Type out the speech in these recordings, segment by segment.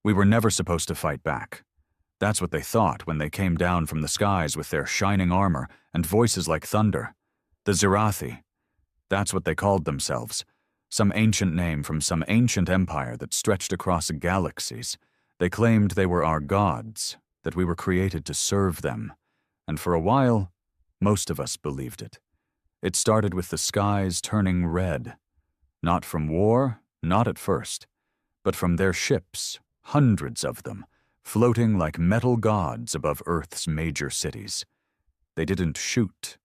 We were never supposed to fight back. That's what they thought when they came down from the skies with their shining armor and voices like thunder. The Zirathi. That's what they called themselves. Some ancient name from some ancient empire that stretched across galaxies. They claimed they were our gods, that we were created to serve them. And for a while, most of us believed it. It started with the skies turning red. Not from war, not at first, but from their ships, hundreds of them, floating like metal gods above Earth's major cities. They didn't shoot.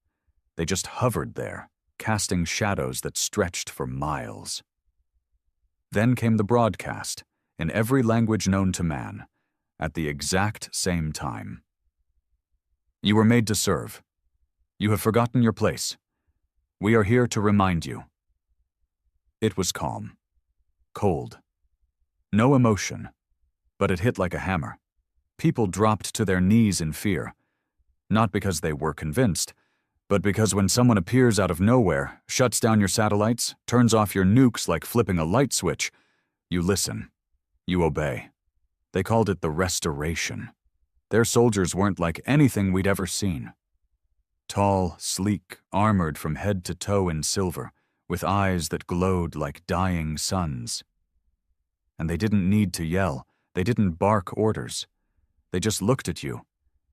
They just hovered there, casting shadows that stretched for miles. Then came the broadcast, in every language known to man, at the exact same time. You were made to serve. You have forgotten your place. We are here to remind you. It was calm, cold. No emotion, but it hit like a hammer. People dropped to their knees in fear, not because they were convinced, but because when someone appears out of nowhere, shuts down your satellites, turns off your nukes like flipping a light switch, you listen, you obey. They called it the Restoration. Their soldiers weren't like anything we'd ever seen. Tall, sleek, armored from head to toe in silver, with eyes that glowed like dying suns. And they didn't need to yell, they didn't bark orders. They just looked at you,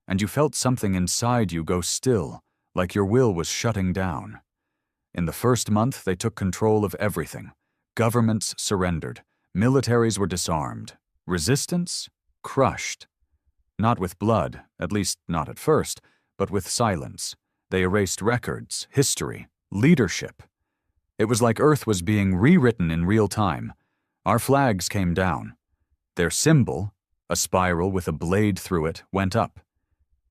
and you felt something inside you go still, like your will was shutting down. In the first month, they took control of everything. Governments surrendered. Militaries were disarmed. Resistance? Crushed. Not with blood, at least not at first, but with silence. They erased records, history, leadership. It was like Earth was being rewritten in real time. Our flags came down. Their symbol, a spiral with a blade through it, went up.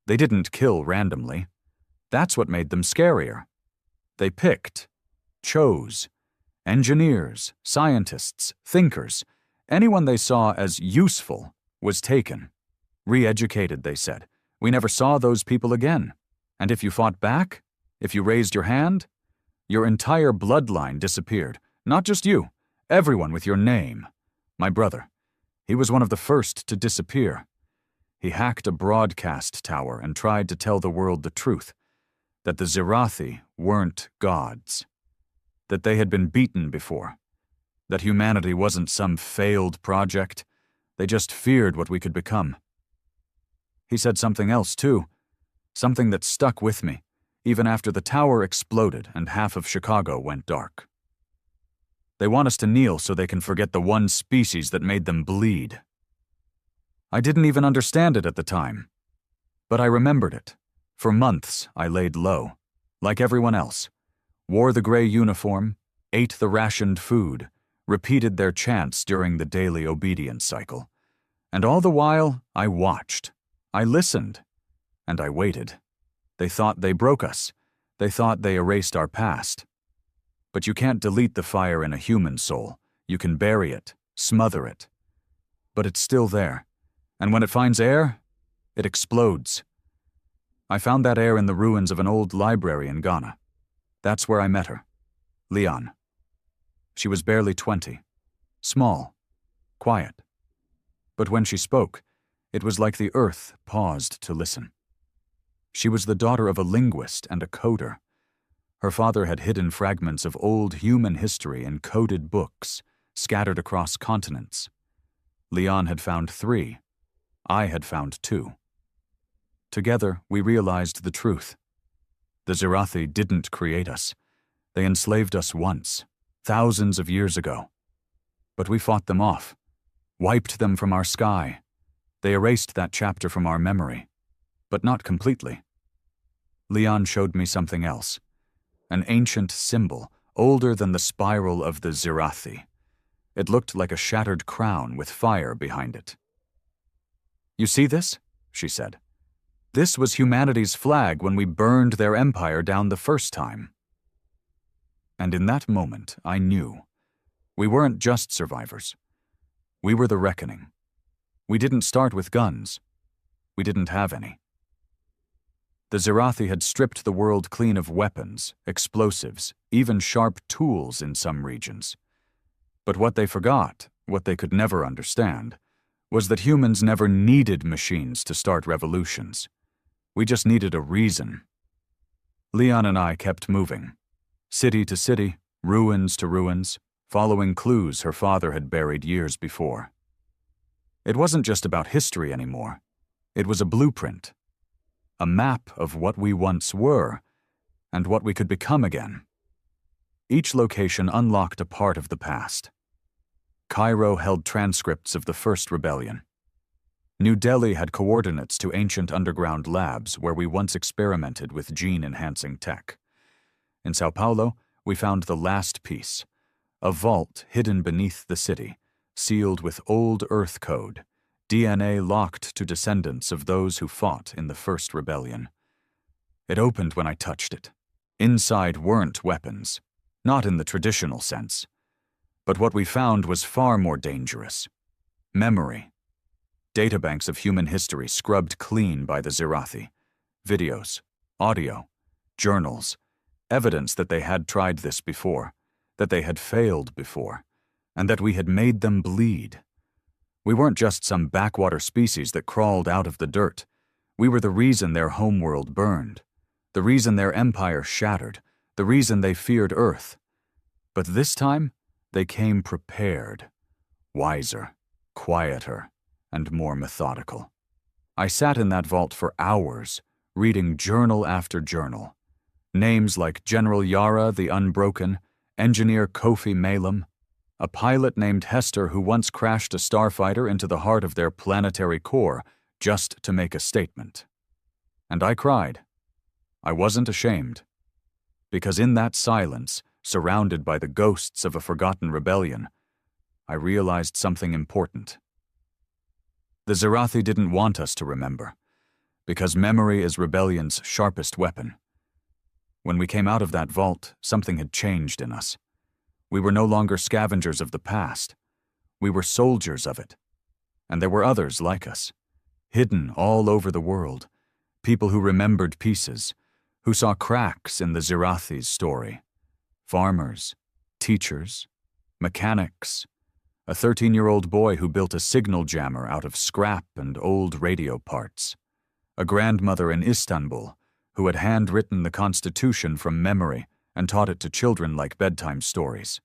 They didn't kill randomly. That's what made them scarier. They picked, chose, engineers, scientists, thinkers. Anyone they saw as useful was taken. Re-educated, they said. We never saw those people again. And if you fought back, if you raised your hand, your entire bloodline disappeared. Not just you, everyone with your name. My brother, he was one of the first to disappear. He hacked a broadcast tower and tried to tell the world the truth, that the Zirathi weren't gods, that they had been beaten before, that humanity wasn't some failed project. They just feared what we could become. He said something else, too, something that stuck with me, even after the tower exploded and half of Chicago went dark. They want us to kneel so they can forget the one species that made them bleed. I didn't even understand it at the time, but I remembered it. For months, I laid low, like everyone else, wore the gray uniform, ate the rationed food, repeated their chants during the daily obedience cycle. And all the while, I watched, I listened, and I waited. They thought they broke us. They thought they erased our past. But you can't delete the fire in a human soul. You can bury it, smother it. But it's still there, and when it finds air, it explodes. I found that air in the ruins of an old library in Ghana. That's where I met her, Leon. She was barely 20, small, quiet. But when she spoke, it was like the earth paused to listen. She was the daughter of a linguist and a coder. Her father had hidden fragments of old human history in coded books, scattered across continents. Leon had found 3. I had found 2. Together, we realized the truth. The Zirathi didn't create us. They enslaved us once, thousands of years ago. But we fought them off, wiped them from our sky. They erased that chapter from our memory, but not completely. Leon showed me something else, an ancient symbol, older than the spiral of the Zirathi. It looked like a shattered crown with fire behind it. "You see this?" she said. "This was humanity's flag when we burned their empire down the first time." And in that moment, I knew. We weren't just survivors. We were the reckoning. We didn't start with guns. We didn't have any. The Zirathi had stripped the world clean of weapons, explosives, even sharp tools in some regions. But what they forgot, what they could never understand, was that humans never needed machines to start revolutions. We just needed a reason. Leon and I kept moving, city to city, ruins to ruins, following clues her father had buried years before. It wasn't just about history anymore. It was a blueprint, a map of what we once were and what we could become again. Each location unlocked a part of the past. Cairo held transcripts of the first rebellion. New Delhi had coordinates to ancient underground labs where we once experimented with gene-enhancing tech. In Sao Paulo, we found the last piece, a vault hidden beneath the city, sealed with old Earth code, DNA locked to descendants of those who fought in the first rebellion. It opened when I touched it. Inside weren't weapons, not in the traditional sense. But what we found was far more dangerous. Memory. Databanks of human history scrubbed clean by the Zirathi. Videos, audio, journals, evidence that they had tried this before, that they had failed before, and that we had made them bleed. We weren't just some backwater species that crawled out of the dirt. We were the reason their homeworld burned, the reason their empire shattered, the reason they feared Earth. But this time, they came prepared, wiser, quieter, and more methodical. I sat in that vault for hours, reading journal after journal. Names like General Yara the Unbroken, Engineer Kofi Malem, a pilot named Hester who once crashed a starfighter into the heart of their planetary core just to make a statement. And I cried. I wasn't ashamed. Because in that silence, surrounded by the ghosts of a forgotten rebellion, I realized something important. The Zirathi didn't want us to remember, because memory is rebellion's sharpest weapon. When we came out of that vault, something had changed in us. We were no longer scavengers of the past. We were soldiers of it. And there were others like us, hidden all over the world, people who remembered pieces, who saw cracks in the Zirathi's story. Farmers, teachers, mechanics, a 13-year-old boy who built a signal jammer out of scrap and old radio parts, a grandmother in Istanbul who had handwritten the Constitution from memory and taught it to children like bedtime stories.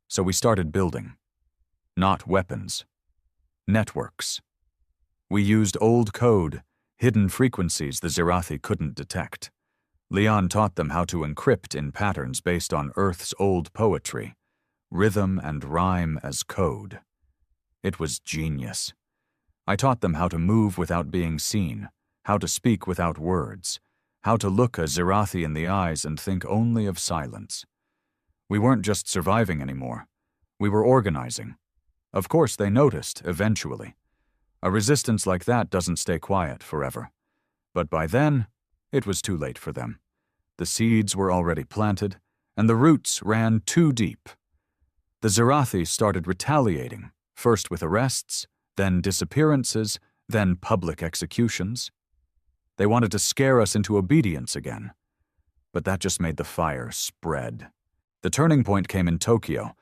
So we started building. Not weapons. Networks. We used old code, hidden frequencies the Zirathi couldn't detect. Leon taught them how to encrypt in patterns based on Earth's old poetry, rhythm and rhyme as code. It was genius. I taught them how to move without being seen, how to speak without words, how to look a Zirathi in the eyes and think only of silence. We weren't just surviving anymore. We were organizing. Of course, they noticed, eventually. A resistance like that doesn't stay quiet forever. But by then, it was too late for them. The seeds were already planted, and the roots ran too deep. The Zirathi started retaliating, first with arrests, then disappearances, then public executions. They wanted to scare us into obedience again. But that just made the fire spread. The turning point came in Tokyo.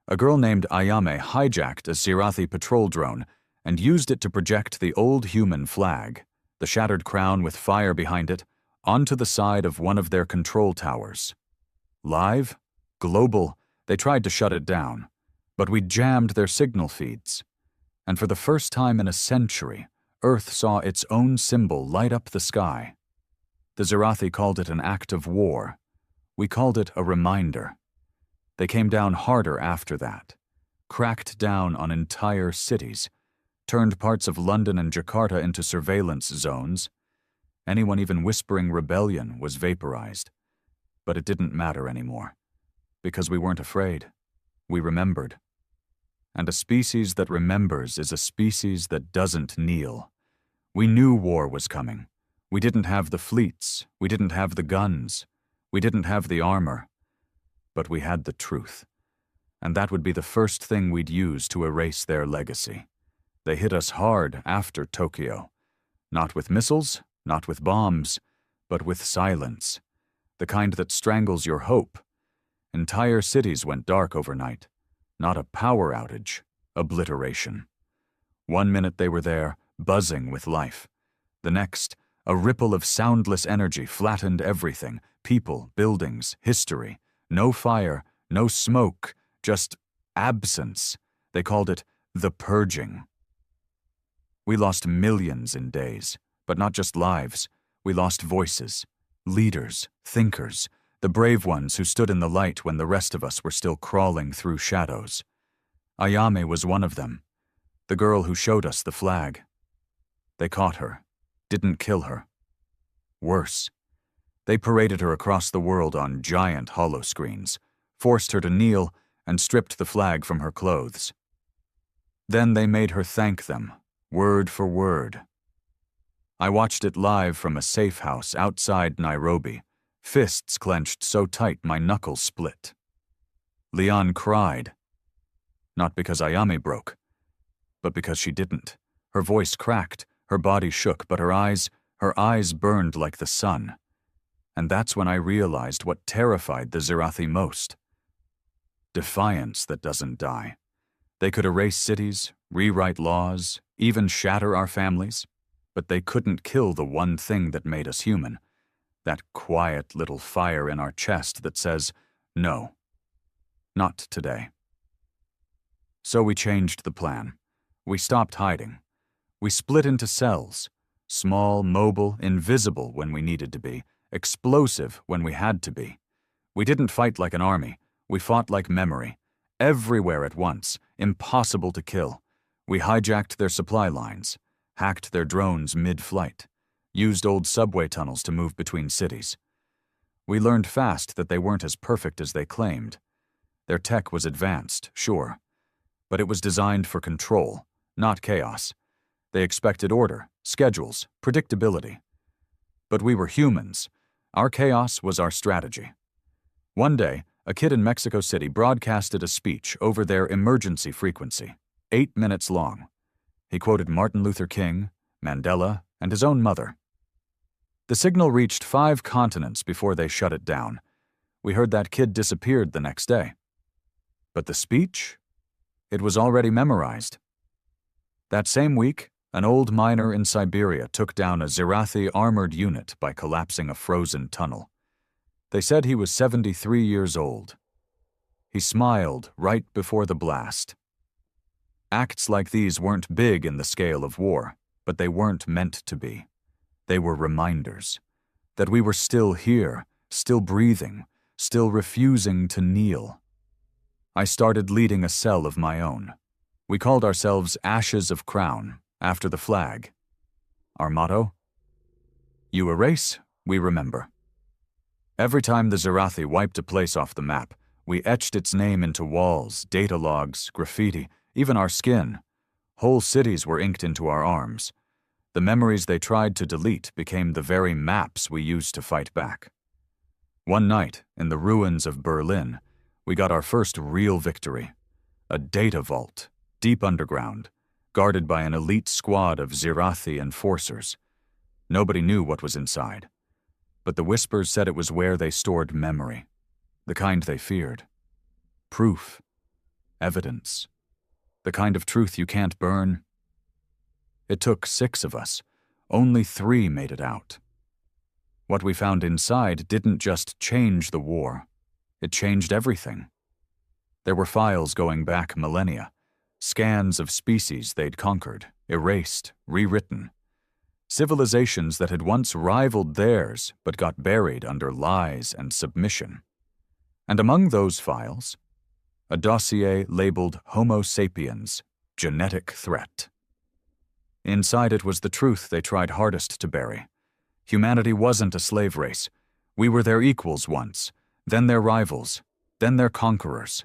A girl named Ayame hijacked a Zirathi patrol drone and used it to project the old human flag, the shattered crown with fire behind it, onto the side of one of their control towers. Live, global, they tried to shut it down, but we jammed their signal feeds. And for the first time in a century, Earth saw its own symbol light up the sky. The Zirathi called it an act of war. We called it a reminder. They came down harder after that, cracked down on entire cities, turned parts of London and Jakarta into surveillance zones. Anyone even whispering rebellion was vaporized. But it didn't matter anymore, because we weren't afraid. We remembered. And a species that remembers is a species that doesn't kneel. We knew war was coming. We didn't have the fleets. We didn't have the guns. We didn't have the armor. But we had the truth. And that would be the first thing we'd use to erase their legacy. They hit us hard after Tokyo. Not with missiles, not with bombs, but with silence. The kind that strangles your hope. Entire cities went dark overnight. Not a power outage, obliteration. One minute they were there, buzzing with life. The next, a ripple of soundless energy flattened everything, people, buildings, history. No fire, no smoke, just absence. They called it the purging. We lost millions in days, but not just lives. We lost voices, leaders, thinkers, the brave ones who stood in the light when the rest of us were still crawling through shadows. Ayame was one of them, the girl who showed us the flag. They caught her, didn't kill her. Worse, they paraded her across the world on giant holoscreens, forced her to kneel, and stripped the flag from her clothes. Then they made her thank them, word for word. I watched it live from a safe house outside Nairobi, fists clenched so tight my knuckles split. Leon cried. Not because Ayame broke, but because she didn't. Her voice cracked, her body shook, but her eyes burned like the sun. And that's when I realized what terrified the Zirathi most. Defiance that doesn't die. They could erase cities, rewrite laws, even shatter our families, but they couldn't kill the one thing that made us human. That quiet little fire in our chest that says, no, not today. So we changed the plan. We stopped hiding. We split into cells, small, mobile, invisible when we needed to be, explosive when we had to be. We didn't fight like an army. We fought like memory. Everywhere at once, impossible to kill. We hijacked their supply lines, hacked their drones mid-flight, used old subway tunnels to move between cities. We learned fast that they weren't as perfect as they claimed. Their tech was advanced, sure, but it was designed for control, not chaos. They expected order, schedules, predictability. But we were humans. Our chaos was our strategy. One day, a kid in Mexico City broadcasted a speech over their emergency frequency, 8 minutes long. He quoted Martin Luther King, Mandela, and his own mother. The signal reached 5 continents before they shut it down. We heard that kid disappeared the next day. But the speech? It was already memorized. That same week, an old miner in Siberia took down a Zirathi armored unit by collapsing a frozen tunnel. They said he was 73 years old. He smiled right before the blast. Acts like these weren't big in the scale of war, but they weren't meant to be. They were reminders that we were still here, still breathing, still refusing to kneel. I started leading a cell of my own. We called ourselves Ashes of Crown, after the flag. Our motto? You erase, we remember. Every time the Zirathi wiped a place off the map, we etched its name into walls, data logs, graffiti, even our skin. Whole cities were inked into our arms. The memories they tried to delete became the very maps we used to fight back. One night, in the ruins of Berlin, we got our first real victory. A data vault, deep underground, guarded by an elite squad of Zirathi enforcers. Nobody knew what was inside, but the whispers said it was where they stored memory, the kind they feared. Proof, evidence, the kind of truth you can't burn. It took 6 of us. Only 3 made it out. What we found inside didn't just change the war. It changed everything. There were files going back millennia, scans of species they'd conquered, erased, rewritten. Civilizations that had once rivaled theirs but got buried under lies and submission. And among those files, a dossier labeled Homo sapiens, genetic threat. Inside it was the truth they tried hardest to bury. Humanity wasn't a slave race. We were their equals once, then their rivals, then their conquerors.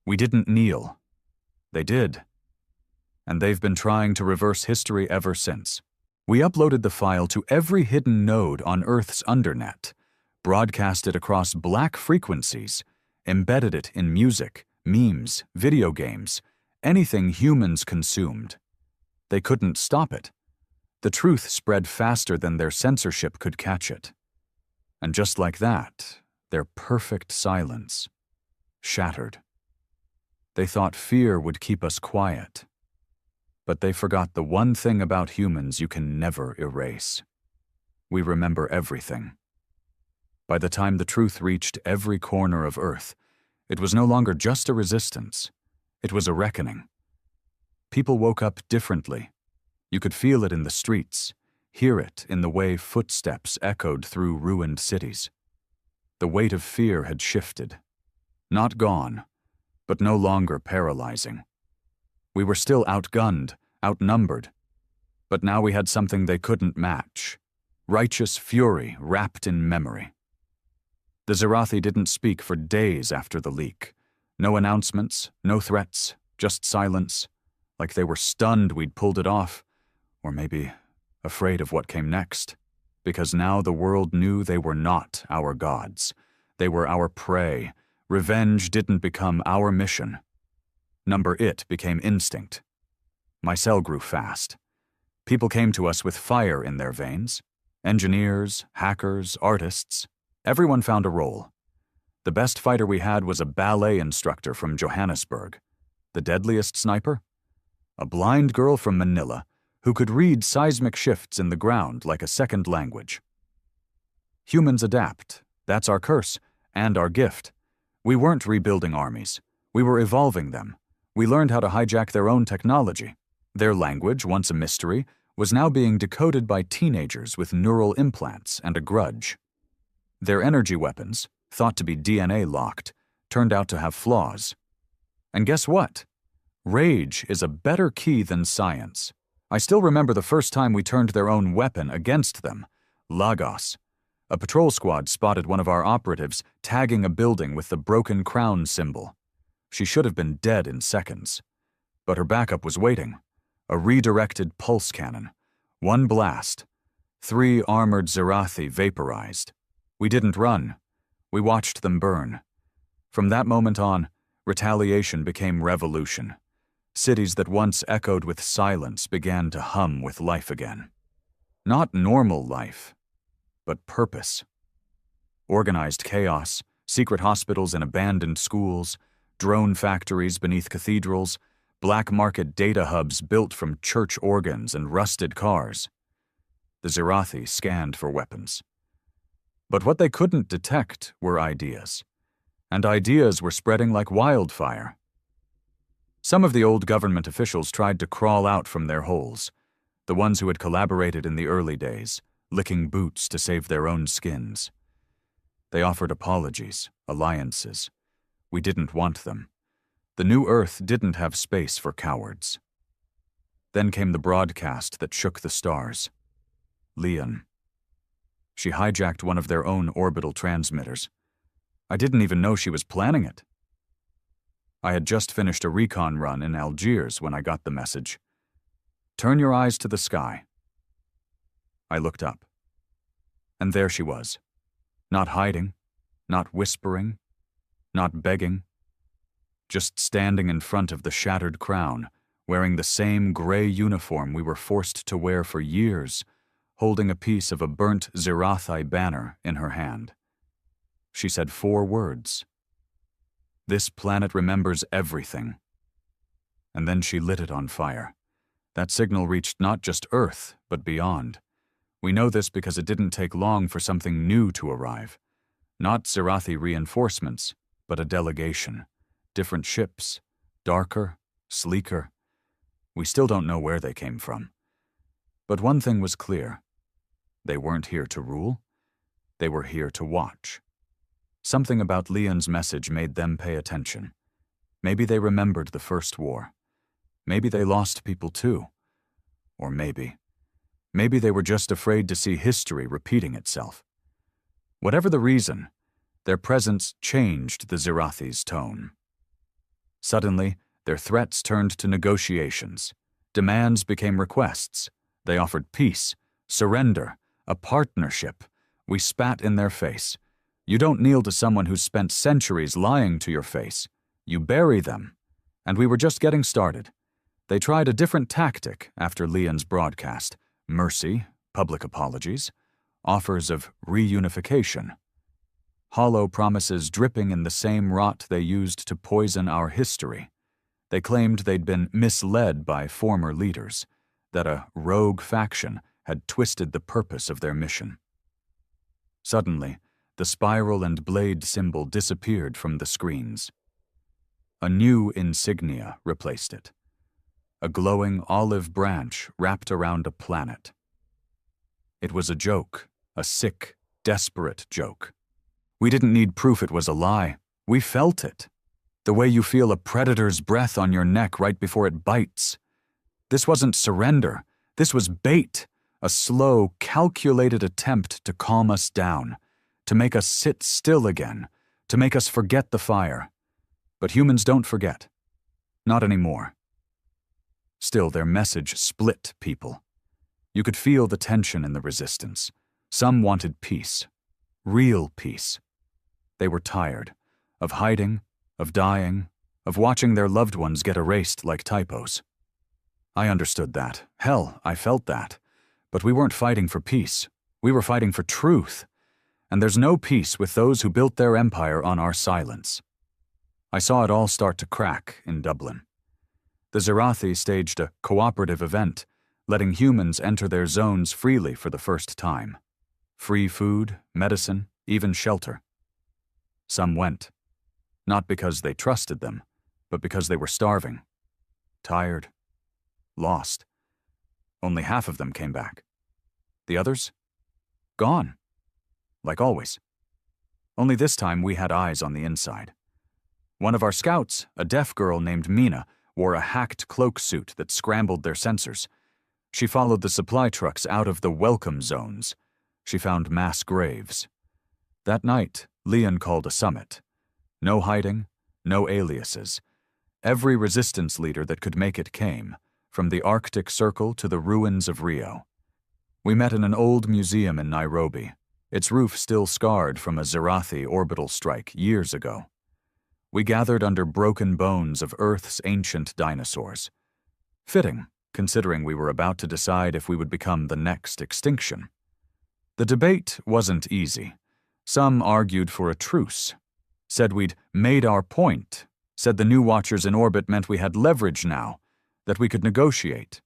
We didn't kneel. They did. And they've been trying to reverse history ever since. We uploaded the file to every hidden node on Earth's undernet, broadcast it across black frequencies, embedded it in music, memes, video games, anything humans consumed. They couldn't stop it. The truth spread faster than their censorship could catch it. And just like that, their perfect silence shattered. They thought fear would keep us quiet. But they forgot the one thing about humans you can never erase. We remember everything. By the time the truth reached every corner of Earth, it was no longer just a resistance. It was a reckoning. People woke up differently. You could feel it in the streets, hear it in the way footsteps echoed through ruined cities. The weight of fear had shifted. Not gone, but no longer paralyzing. We were still outgunned, outnumbered, but now we had something they couldn't match. Righteous fury wrapped in memory. The Zirathi didn't speak for days after the leak. No announcements, no threats, just silence, like they were stunned we'd pulled it off, or maybe afraid of what came next, because now the world knew they were not our gods. They were our prey. Revenge didn't become our mission. Number it became instinct. My cell grew fast. People came to us with fire in their veins. Engineers, hackers, artists. Everyone found a role. The best fighter we had was a ballet instructor from Johannesburg. The deadliest sniper? A blind girl from Manila who could read seismic shifts in the ground like a second language. Humans adapt. That's our curse, and our gift. We weren't rebuilding armies. We were evolving them. We learned how to hijack their own technology. Their language, once a mystery, was now being decoded by teenagers with neural implants and a grudge. Their energy weapons, thought to be DNA-locked, turned out to have flaws. And guess what? Rage is a better key than science. I still remember the first time we turned their own weapon against them, Lagos. A patrol squad spotted one of our operatives tagging a building with the broken crown symbol. She should have been dead in seconds. But her backup was waiting. A redirected pulse cannon. One blast. 3 armored Zirathi vaporized. We didn't run. We watched them burn. From that moment on, retaliation became revolution. Cities that once echoed with silence began to hum with life again. Not normal life, but purpose. Organized chaos, secret hospitals in abandoned schools, drone factories beneath cathedrals, black market data hubs built from church organs and rusted cars. The Zirathi scanned for weapons. But what they couldn't detect were ideas. And ideas were spreading like wildfire. Some of the old government officials tried to crawl out from their holes, the ones who had collaborated in the early days, licking boots to save their own skins. They offered apologies, alliances. We didn't want them. The new Earth didn't have space for cowards. Then came the broadcast that shook the stars. Leon. She hijacked one of their own orbital transmitters. I didn't even know she was planning it. I had just finished a recon run in Algiers when I got the message. Turn your eyes to the sky. I looked up. And there she was. Not hiding, not whispering, not begging. Just standing in front of the shattered crown, wearing the same gray uniform we were forced to wear for years, holding a piece of a burnt Zirathi banner in her hand. She said 4 words. This planet remembers everything. And then she lit it on fire. That signal reached not just Earth, but beyond. We know this because it didn't take long for something new to arrive. Not Zirathi reinforcements, but a delegation. Different ships, darker, sleeker. We still don't know where they came from. But one thing was clear. They weren't here to rule. They were here to watch. Something about Leon's message made them pay attention. Maybe they remembered the First War. Maybe they lost people too. Or maybe they were just afraid to see history repeating itself. Whatever the reason, their presence changed the Zirathi's tone. Suddenly, their threats turned to negotiations. Demands became requests. They offered peace, surrender, a partnership. We spat in their face. You don't kneel to someone who's spent centuries lying to your face. You bury them. And we were just getting started. They tried a different tactic after Leon's broadcast. Mercy, public apologies, offers of reunification. Hollow promises dripping in the same rot they used to poison our history. They claimed they'd been misled by former leaders, that a rogue faction had twisted the purpose of their mission. Suddenly, the spiral and blade symbol disappeared from the screens. A new insignia replaced it. A glowing olive branch wrapped around a planet. It was a joke, a sick, desperate joke. We didn't need proof it was a lie. We felt it. The way you feel a predator's breath on your neck right before it bites. This wasn't surrender. This was bait, a slow, calculated attempt to calm us down, to make us sit still again, to make us forget the fire. But humans don't forget. Not anymore. Still, their message split people. You could feel the tension in the resistance. Some wanted peace. Real peace. They were tired of hiding, of dying, of watching their loved ones get erased like typos. I understood that. Hell, I felt that. But we weren't fighting for peace. We were fighting for truth. And there's no peace with those who built their empire on our silence. I saw it all start to crack in Dublin. The Zirathi staged a cooperative event, letting humans enter their zones freely for the first time. Free food, medicine, even shelter. Some went. Not because they trusted them, but because they were starving. Tired. Lost. Only half of them came back. The others? Gone. Like always. Only this time we had eyes on the inside. One of our scouts, a deaf girl named Mina, wore a hacked cloak suit that scrambled their sensors. She followed the supply trucks out of the welcome zones. She found mass graves. That night, Leon called a summit. No hiding, no aliases. Every resistance leader that could make it came, from the Arctic Circle to the ruins of Rio. We met in an old museum in Nairobi, its roof still scarred from a Zirathi orbital strike years ago. We gathered under broken bones of Earth's ancient dinosaurs. Fitting, considering we were about to decide if we would become the next extinction. The debate wasn't easy. Some argued for a truce, said we'd made our point, said the new watchers in orbit meant we had leverage now, that we could negotiate.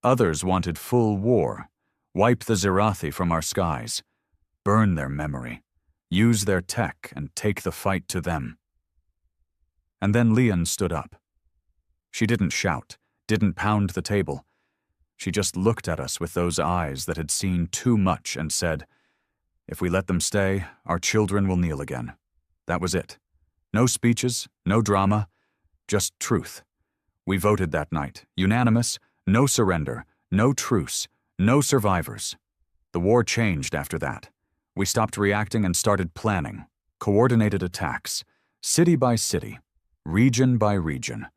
Others wanted full war, wipe the Zirathi from our skies, burn their memory, use their tech and take the fight to them. And then Leon stood up. She didn't shout, didn't pound the table. She just looked at us with those eyes that had seen too much and said, "If we let them stay, our children will kneel again." That was it. No speeches, no drama, just truth. We voted that night, unanimous, no surrender, no truce, no survivors. The war changed after that. We stopped reacting and started planning, coordinated attacks, city by city, region by region.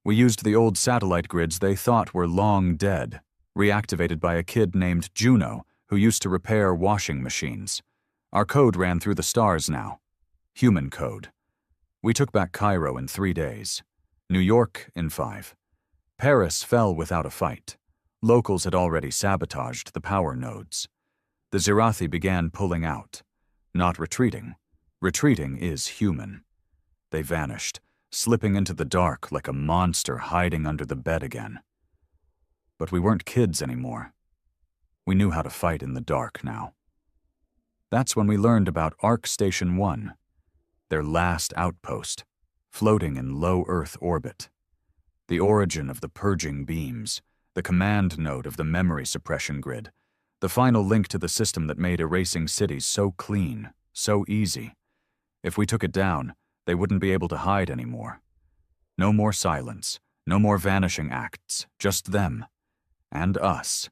We used the old satellite grids they thought were long dead, reactivated by a kid named Juno who used to repair washing machines. Our code ran through the stars now. Human code. We took back Cairo in 3 days. New York in 5. Paris fell without a fight. Locals had already sabotaged the power nodes. The Zirathi began pulling out. Not retreating. Retreating is human. They vanished, slipping into the dark like a monster hiding under the bed again. But we weren't kids anymore. We knew how to fight in the dark now. That's when we learned about Arc Station 1, their last outpost, floating in low Earth orbit. The origin of the purging beams, the command node of the memory suppression grid, the final link to the system that made erasing cities so clean, so easy. If we took it down, they wouldn't be able to hide anymore. No more silence, no more vanishing acts, just them. And us.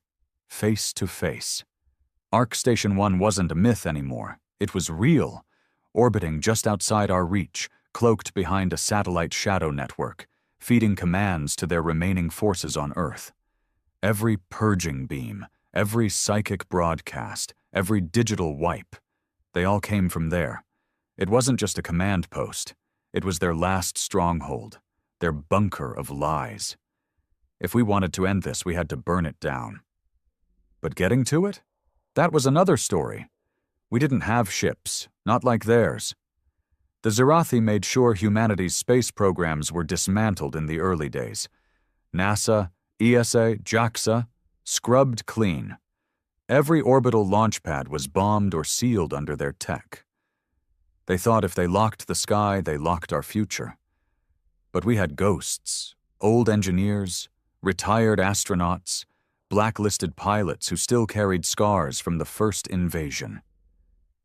Face to face. Arc Station 1 wasn't a myth anymore. It was real, orbiting just outside our reach, cloaked behind a satellite shadow network, feeding commands to their remaining forces on Earth. Every purging beam, every psychic broadcast, every digital wipe, they all came from there. It wasn't just a command post. It was their last stronghold, their bunker of lies. If we wanted to end this, we had to burn it down. But getting to it? That was another story. We didn't have ships, not like theirs. The Zirathi made sure humanity's space programs were dismantled in the early days. NASA, ESA, JAXA, scrubbed clean. Every orbital launch pad was bombed or sealed under their tech. They thought if they locked the sky, they locked our future. But we had ghosts, old engineers, retired astronauts, blacklisted pilots who still carried scars from the first invasion.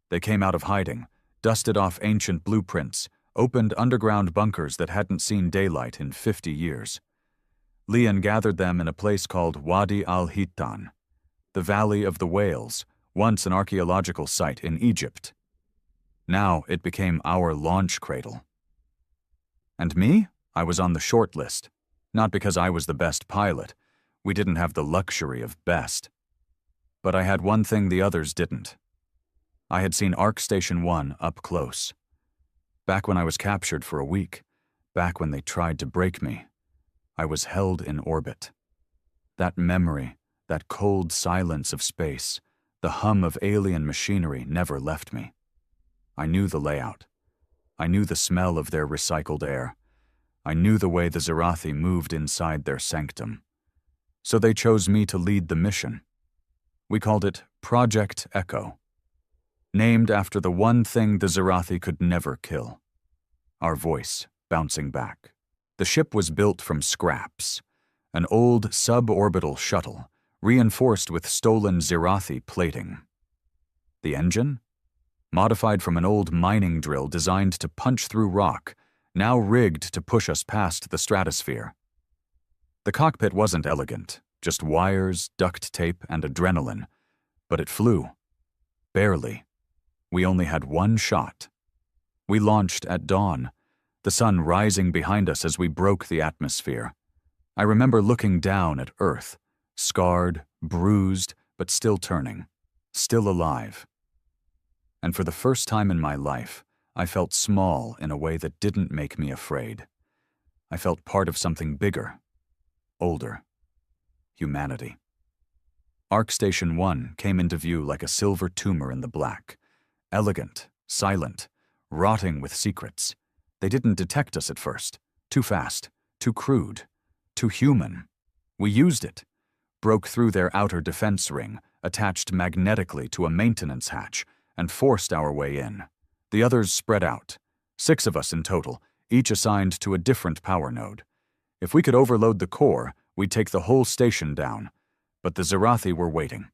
They came out of hiding, dusted off ancient blueprints, opened underground bunkers that hadn't seen daylight in 50 years. Leon gathered them in a place called Wadi al-Hittan, the Valley of the Whales, once an archaeological site in Egypt. Now it became our launch cradle. And me? I was on the short list. Not because I was the best pilot. We didn't have the luxury of best. But I had one thing the others didn't. I had seen Ark Station 1 up close. Back when I was captured for a week, back when they tried to break me, I was held in orbit. That memory, that cold silence of space, the hum of alien machinery never left me. I knew the layout. I knew the smell of their recycled air. I knew the way the Zirathi moved inside their sanctum. So they chose me to lead the mission. We called it Project Echo, named after the one thing the Zirathi could never kill: our voice bouncing back. The ship was built from scraps, an old suborbital shuttle, reinforced with stolen Zirathi plating. The engine? Modified from an old mining drill designed to punch through rock, now rigged to push us past the stratosphere. The cockpit wasn't elegant, just wires, duct tape, and adrenaline, but it flew. Barely. We only had one shot. We launched at dawn, the sun rising behind us as we broke the atmosphere. I remember looking down at Earth, scarred, bruised, but still turning, still alive. And for the first time in my life, I felt small in a way that didn't make me afraid. I felt part of something bigger, older, humanity. Ark Station 1 came into view like a silver tumor in the black, elegant, silent, rotting with secrets. They didn't detect us at first. Too fast, too crude, too human. We used it, broke through their outer defense ring, attached magnetically to a maintenance hatch, and forced our way in. The others spread out, 6 of us in total, each assigned to a different power node. If we could overload the core, we'd take the whole station down. But the Zirathi were waiting.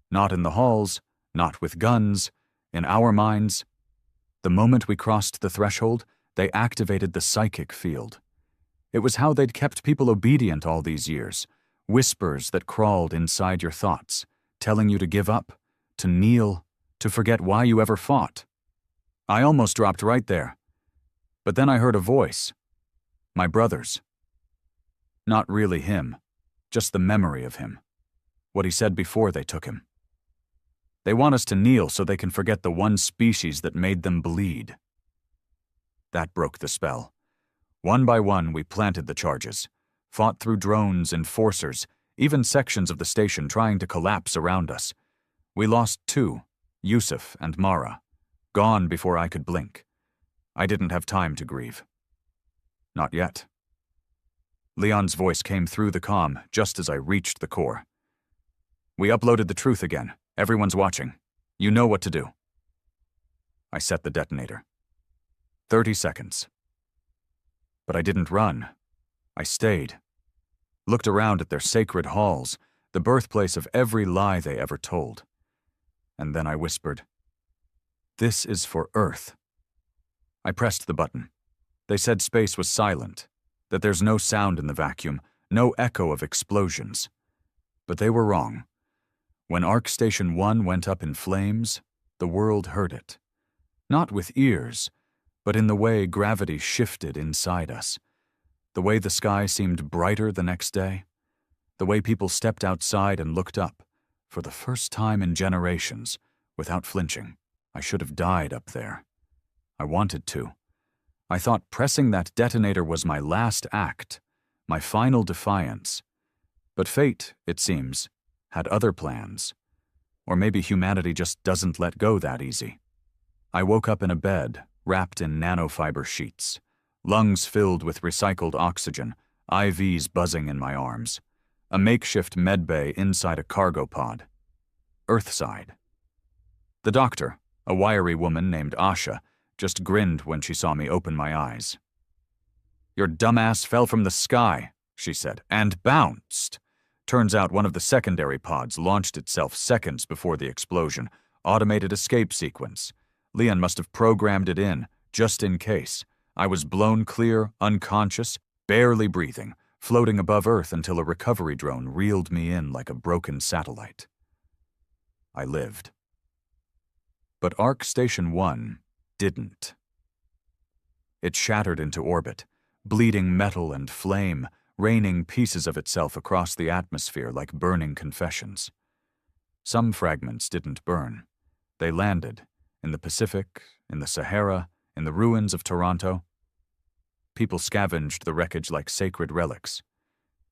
Not in the halls, not with guns, in our minds. The moment we crossed the threshold, they activated the psychic field. It was how they'd kept people obedient all these years, whispers that crawled inside your thoughts, telling you to give up, to kneel, to forget why you ever fought. I almost dropped right there. But then I heard a voice. My brother's. Not really him, just the memory of him. What he said before they took him. They want us to kneel so they can forget the one species that made them bleed. That broke the spell. One by one, we planted the charges, fought through drones, enforcers, even sections of the station trying to collapse around us. We lost 2, Yusuf and Mara, gone before I could blink. I didn't have time to grieve. Not yet. Leon's voice came through the comm just as I reached the core. We uploaded the truth again. Everyone's watching. You know what to do. I set the detonator. 30 seconds. But I didn't run. I stayed. Looked around at their sacred halls, the birthplace of every lie they ever told. And then I whispered, "This is for Earth." I pressed the button. They said space was silent, that there's no sound in the vacuum, no echo of explosions. But they were wrong. When Ark Station 1 went up in flames, the world heard it. Not with ears, but in the way gravity shifted inside us. The way the sky seemed brighter the next day. The way people stepped outside and looked up, for the first time in generations, without flinching. I should have died up there. I wanted to. I thought pressing that detonator was my last act, my final defiance. But fate, it seems, had other plans. Or maybe humanity just doesn't let go that easy. I woke up in a bed, wrapped in nanofiber sheets, lungs filled with recycled oxygen, IVs buzzing in my arms, a makeshift medbay inside a cargo pod. Earthside. The doctor, a wiry woman named Asha, just grinned when she saw me open my eyes. "Your dumbass fell from the sky," she said, "and bounced." Turns out one of the secondary pods launched itself seconds before the explosion. Automated escape sequence. Leon must have programmed it in, just in case. I was blown clear, unconscious, barely breathing, floating above Earth until a recovery drone reeled me in like a broken satellite. I lived. But Ark Station 1 didn't. It shattered into orbit, bleeding metal and flame, raining pieces of itself across the atmosphere like burning confessions. Some fragments didn't burn. They landed in the Pacific, in the Sahara, in the ruins of Toronto. People scavenged the wreckage like sacred relics,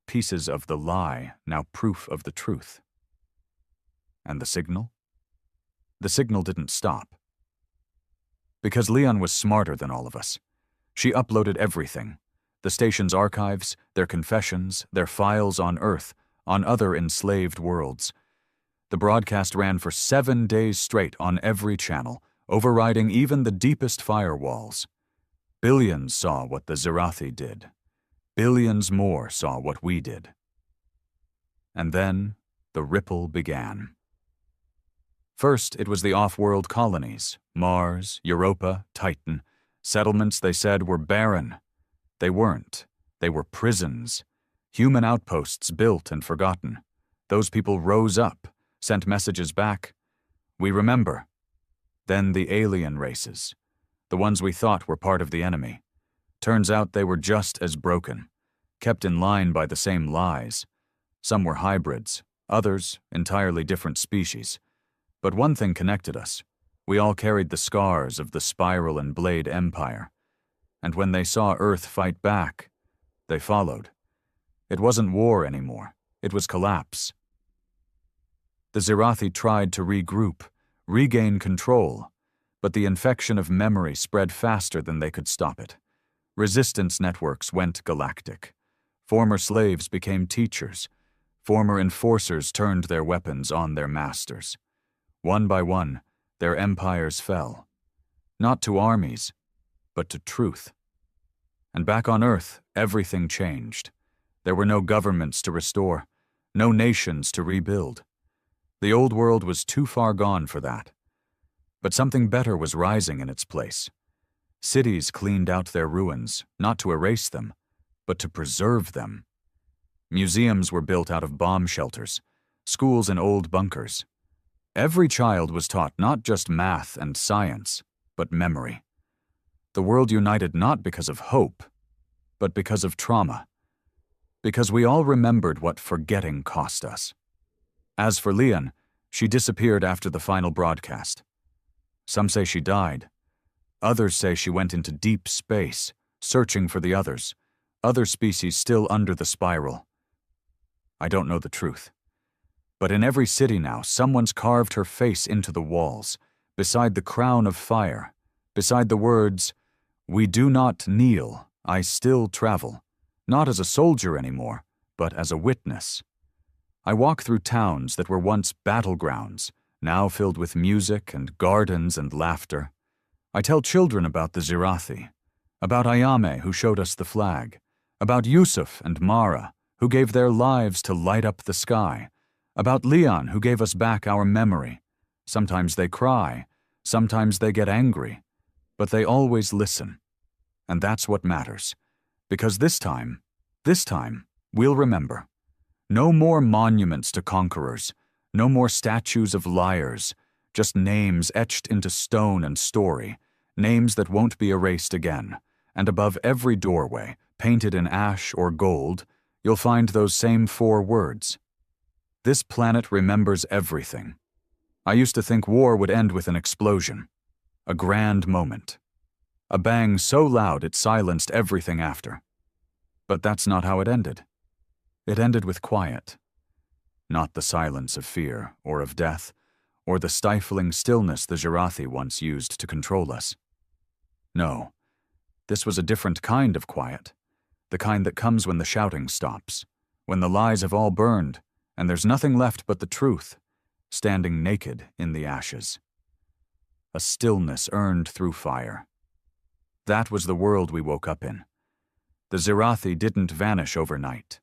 pieces of the lie, now proof of the truth. And the signal? The signal didn't stop. Because Leon was smarter than all of us. She uploaded everything. The station's archives, their confessions, their files on Earth, on other enslaved worlds. The broadcast ran for 7 days straight on every channel, overriding even the deepest firewalls. Billions saw what the Zirathi did. Billions more saw what we did. And then the ripple began. First, it was the off-world colonies, Mars, Europa, Titan, settlements they said were barren. They weren't. They were prisons. Human outposts built and forgotten. Those people rose up, sent messages back. We remember. Then the alien races, the ones we thought were part of the enemy. Turns out they were just as broken, kept in line by the same lies. Some were hybrids, others entirely different species. But one thing connected us. We all carried the scars of the Spiral and Blade Empire. And when they saw Earth fight back, they followed. It wasn't war anymore. It was collapse. The Zirathi tried to regroup, regain control, but the infection of memory spread faster than they could stop it. Resistance networks went galactic. Former slaves became teachers. Former enforcers turned their weapons on their masters. One by one, their empires fell. Not to armies, but to truth. And back on Earth, everything changed. There were no governments to restore, no nations to rebuild. The old world was too far gone for that. But something better was rising in its place. Cities cleaned out their ruins, not to erase them, but to preserve them. Museums were built out of bomb shelters, schools in old bunkers. Every child was taught not just math and science, but memory. The world united not because of hope, but because of trauma. Because we all remembered what forgetting cost us. As for Leon, she disappeared after the final broadcast. Some say she died. Others say she went into deep space, searching for the others, other species still under the spiral. I don't know the truth. But in every city now, someone's carved her face into the walls, beside the crown of fire, beside the words, "We do not kneel, I still travel," not as a soldier anymore, but as a witness. I walk through towns that were once battlegrounds, now filled with music and gardens and laughter. I tell children about the Zirathi, about Ayame who showed us the flag, about Yusuf and Mara who gave their lives to light up the sky, about Leon who gave us back our memory. Sometimes they cry, sometimes they get angry, but they always listen. And that's what matters, because this time, we'll remember. No more monuments to conquerors, no more statues of liars, just names etched into stone and story, names that won't be erased again. And above every doorway, painted in ash or gold, you'll find those same 4 words. This planet remembers everything. I used to think war would end with an explosion, a grand moment, a bang so loud it silenced everything after. But that's not how it ended. It ended with quiet. Not the silence of fear or of death, or the stifling stillness the Zirathi once used to control us. No, this was a different kind of quiet. The kind that comes when the shouting stops, when the lies have all burned, and there's nothing left but the truth, standing naked in the ashes. A stillness earned through fire. That was the world we woke up in. The Zirathi didn't vanish overnight.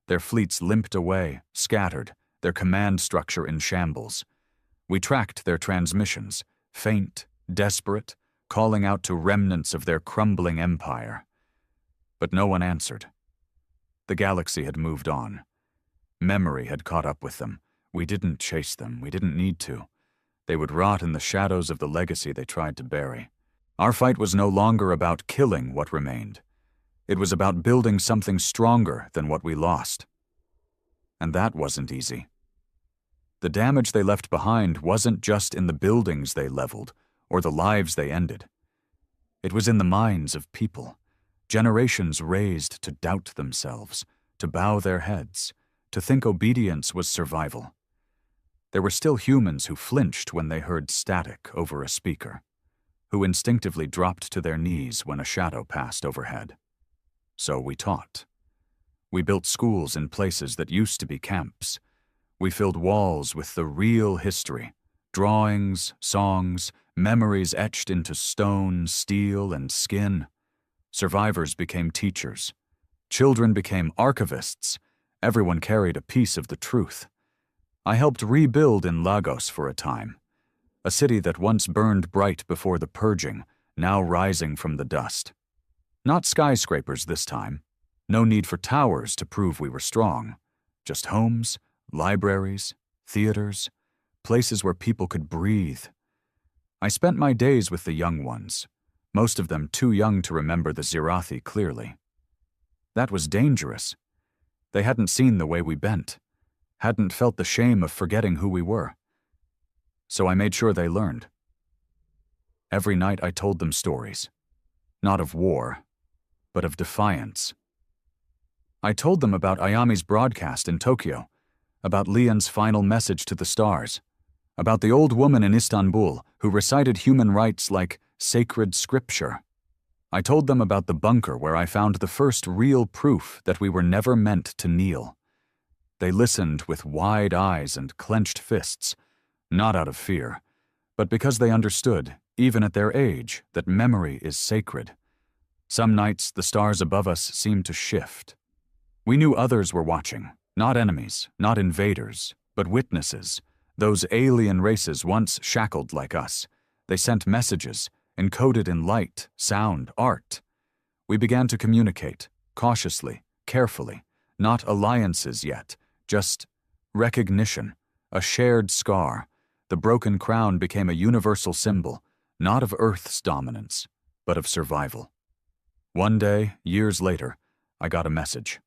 Their fleets limped away, scattered, their command structure in shambles. We tracked their transmissions, faint, desperate, calling out to remnants of their crumbling empire. But no one answered. The galaxy had moved on. Memory had caught up with them. We didn't chase them. We didn't need to. They would rot in the shadows of the legacy they tried to bury. Our fight was no longer about killing what remained. It was about building something stronger than what we lost. And that wasn't easy. The damage they left behind wasn't just in the buildings they leveled or the lives they ended. It was in the minds of people, generations raised to doubt themselves, to bow their heads, to think obedience was survival. There were still humans who flinched when they heard static over a speaker, who instinctively dropped to their knees when a shadow passed overhead. So we taught. We built schools in places that used to be camps. We filled walls with the real history, drawings, songs, memories etched into stone, steel, and skin. Survivors became teachers. Children became archivists. Everyone carried a piece of the truth. I helped rebuild in Lagos for a time, a city that once burned bright before the purging, now rising from the dust. Not skyscrapers this time. No need for towers to prove we were strong. Just homes, libraries, theaters, places where people could breathe. I spent my days with the young ones, most of them too young to remember the Zirathi clearly. That was dangerous. They hadn't seen the way we bent, hadn't felt the shame of forgetting who we were. So I made sure they learned. Every night I told them stories, not of war, but of defiance. I told them about Ayami's broadcast in Tokyo, about Leon's final message to the stars, about the old woman in Istanbul who recited human rights like sacred scripture. I told them about the bunker where I found the first real proof that we were never meant to kneel. They listened with wide eyes and clenched fists, not out of fear, but because they understood, even at their age, that memory is sacred. Some nights the stars above us seemed to shift. We knew others were watching, not enemies, not invaders, but witnesses, those alien races once shackled like us. They sent messages, encoded in light, sound, art. We began to communicate, cautiously, carefully, not alliances yet, just recognition, a shared scar. The broken crown became a universal symbol, not of Earth's dominance, but of survival. One day, years later, I got a message.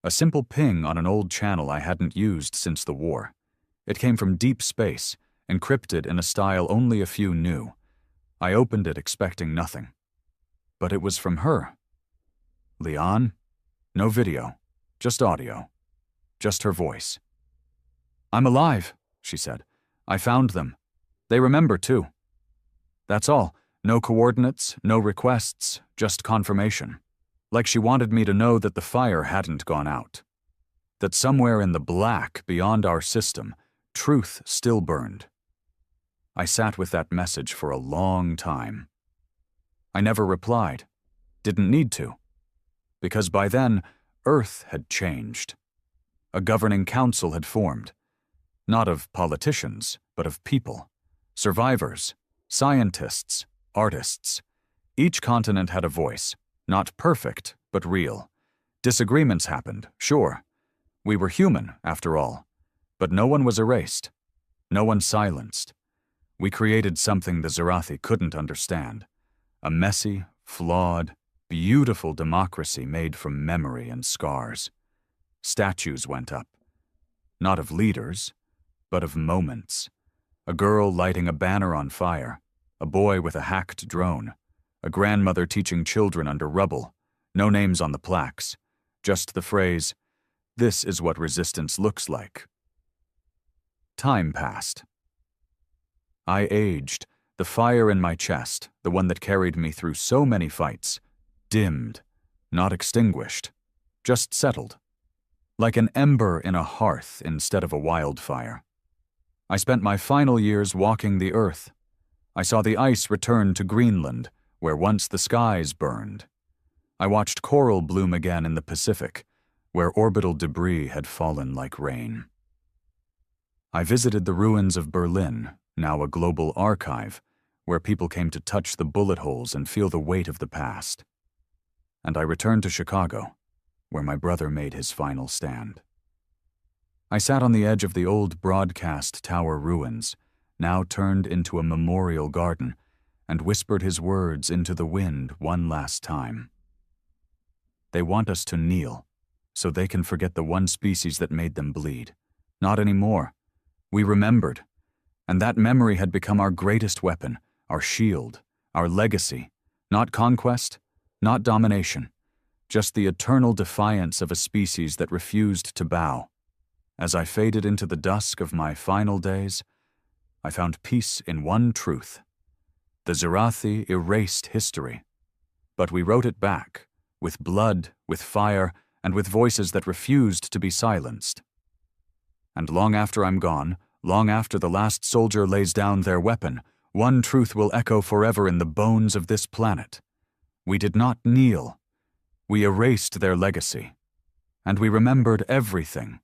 A simple ping on an old channel I hadn't used since the war. It came from deep space, encrypted in a style only a few knew. I opened it expecting nothing. But it was from her. Leon? No video, just audio. Just her voice. "I'm alive," she said. "I found them. They remember, too." That's all. No coordinates, no requests, just confirmation. Like she wanted me to know that the fire hadn't gone out. That somewhere in the black beyond our system, truth still burned. I sat with that message for a long time. I never replied. Didn't need to. Because by then, Earth had changed. A governing council had formed. Not of politicians, but of people. Survivors, scientists, artists. Each continent had a voice. Not perfect, but real. Disagreements happened, sure. We were human, after all. But no one was erased. No one silenced. We created something the Zirathi couldn't understand. A messy, flawed, beautiful democracy made from memory and scars. Statues went up. Not of leaders, but of moments. A girl lighting a banner on fire. A boy with a hacked drone. A grandmother teaching children under rubble. No names on the plaques. Just the phrase, "This is what resistance looks like." Time passed. I aged, The fire in my chest, the one that carried me through so many fights, dimmed, not extinguished, just settled, like an ember in a hearth instead of a wildfire. I spent my final years walking the earth. I saw the ice return to Greenland, where once the skies burned. I watched coral bloom again in the Pacific, where orbital debris had fallen like rain. I visited the ruins of Berlin, now a global archive, where people came to touch the bullet holes and feel the weight of the past. And I returned to Chicago, where my brother made his final stand. I sat on the edge of the old broadcast tower ruins, now turned into a memorial garden, and whispered his words into the wind one last time. They want us to kneel, so they can forget the one species that made them bleed. Not anymore. We remembered, and that memory had become our greatest weapon, our shield, our legacy, not conquest, not domination, just the eternal defiance of a species that refused to bow. As I faded into the dusk of my final days, I found peace in one truth. The Zirathi erased history, but we wrote it back, with blood, with fire, and with voices that refused to be silenced. And long after I'm gone, long after the last soldier lays down their weapon, one truth will echo forever in the bones of this planet. We did not kneel. We erased their legacy. And we remembered everything,